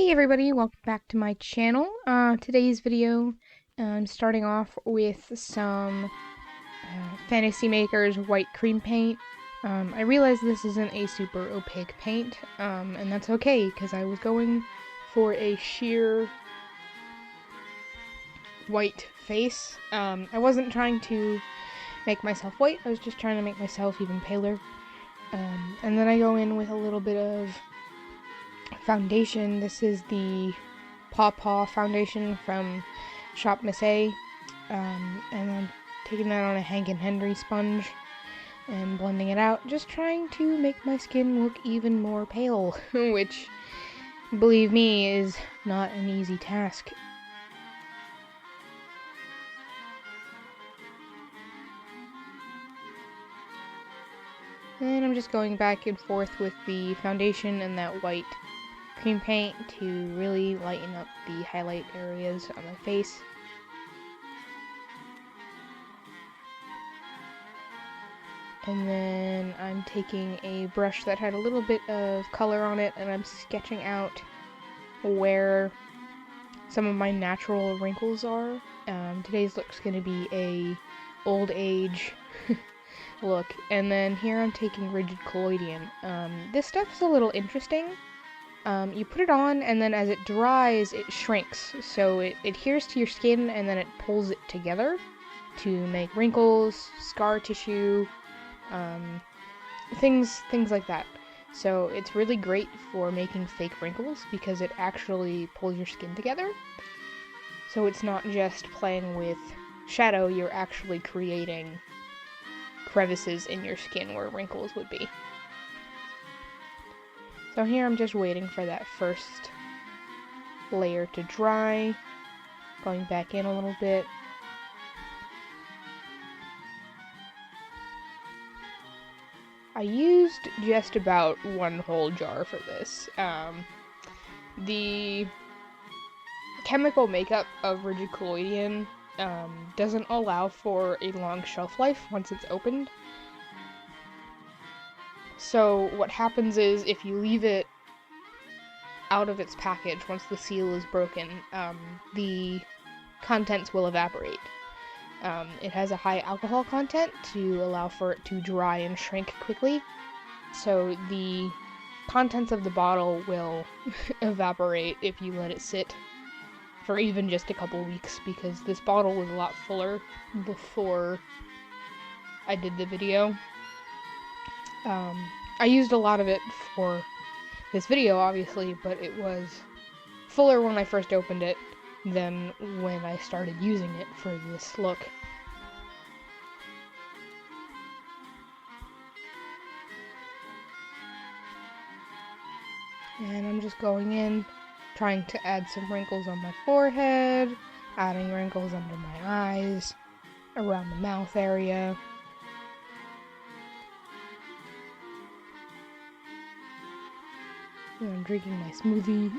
Hey everybody, welcome back to my channel. Today's video, I'm starting off with some Fantasy Makers white cream paint. I realize this isn't a super opaque paint, and that's okay, because I was going for a sheer white face. I wasn't trying to make myself white, I was just trying to make myself even paler. And then I go in with a little bit of foundation. This is the Paw Paw foundation from Shop Miss A, and I'm taking that on a Hank and Henry sponge and blending it out, just trying to make my skin look even more pale, which, believe me, is not an easy task. And I'm just going back and forth with the foundation and that white cream paint to really lighten up the highlight areas on my face. And then I'm taking a brush that had a little bit of color on it, and I'm sketching out where some of my natural wrinkles are. Today's look's gonna be a old age look. And then here I'm taking Rigid Collodion. This stuff's a little interesting. You put it on, and then as it dries, it shrinks. So it adheres to your skin, and then it pulls it together to make wrinkles, scar tissue, things like that. So it's really great for making fake wrinkles because it actually pulls your skin together. So it's not just playing with shadow, you're actually creating crevices in your skin where wrinkles would be. So here I'm just waiting for that first layer to dry, going back in a little bit. I used just about one whole jar for this. The chemical makeup of Rigid Collodion doesn't allow for a long shelf life once it's opened. So what happens is if you leave it out of its package, once the seal is broken, the contents will evaporate. It has a high alcohol content to allow for it to dry and shrink quickly, so the contents of the bottle will evaporate if you let it sit for even just a couple weeks, because this bottle was a lot fuller before I did the video. I used a lot of it for this video, obviously, but it was fuller when I first opened it than when I started using it for this look. And I'm just going in, trying to add some wrinkles on my forehead, adding wrinkles under my eyes, around the mouth area. And I'm drinking my smoothie.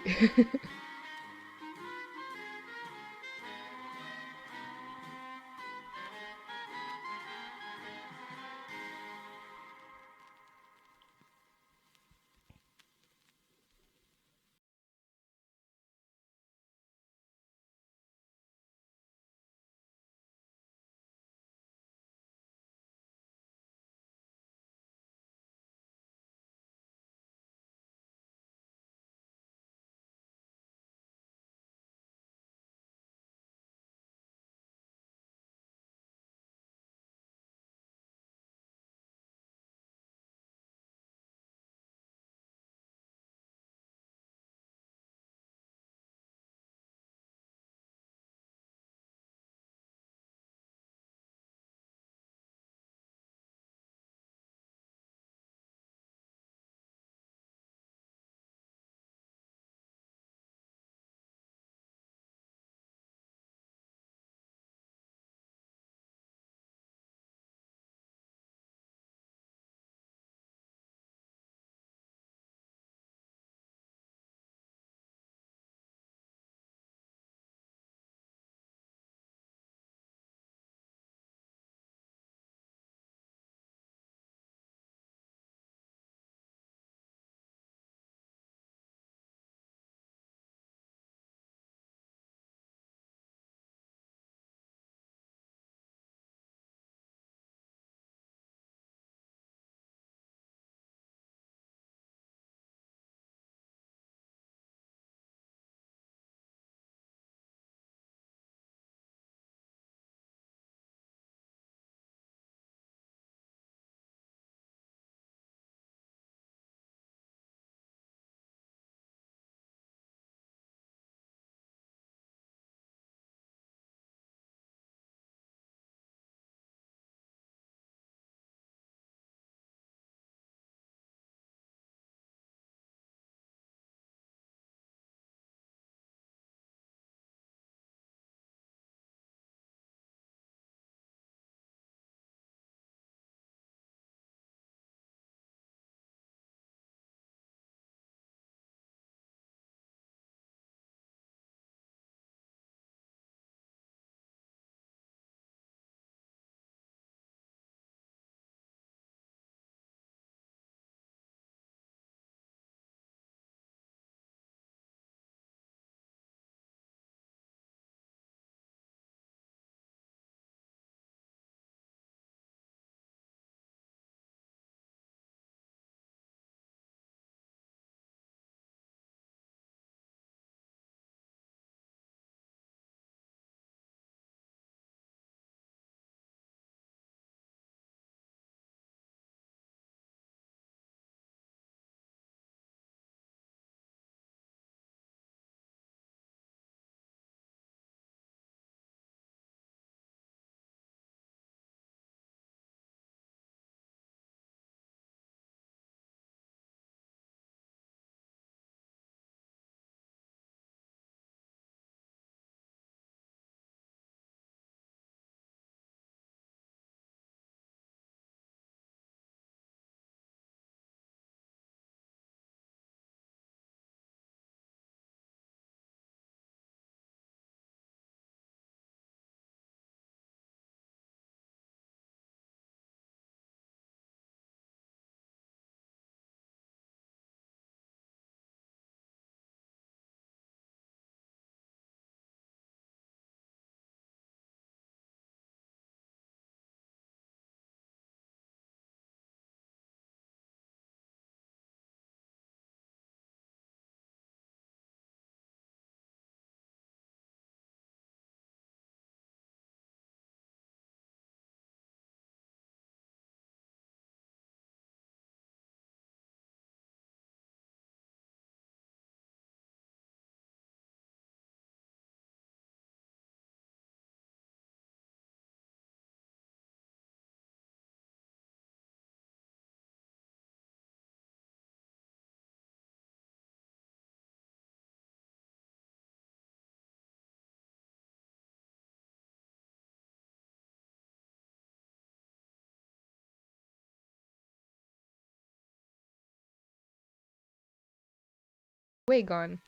wig on.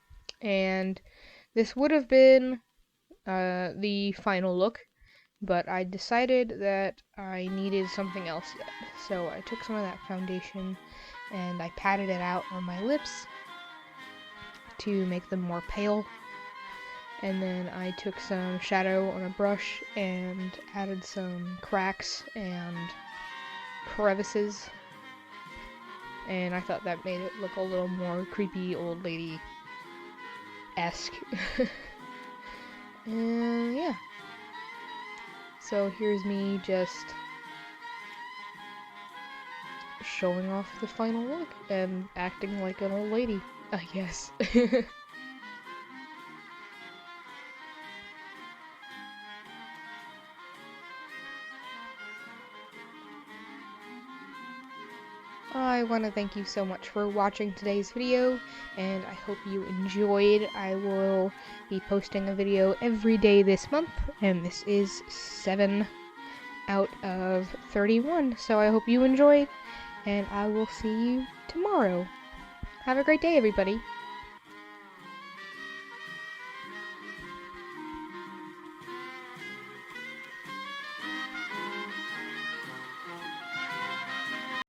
And this would have been the final look, but I decided that I needed something else yet. So I took some of that foundation and I patted it out on my lips to make them more pale. And then I took some shadow on a brush and added some cracks and crevices. And I thought that made it look a little more creepy old lady-esque. And yeah. So here's me just showing off the final look and acting like an old lady, I guess. I want to thank you so much for watching today's video, and I hope you enjoyed. I will be posting a video every day this month, and this is 7 out of 31, so I hope you enjoyed, and I will see you tomorrow. Have a great day, everybody.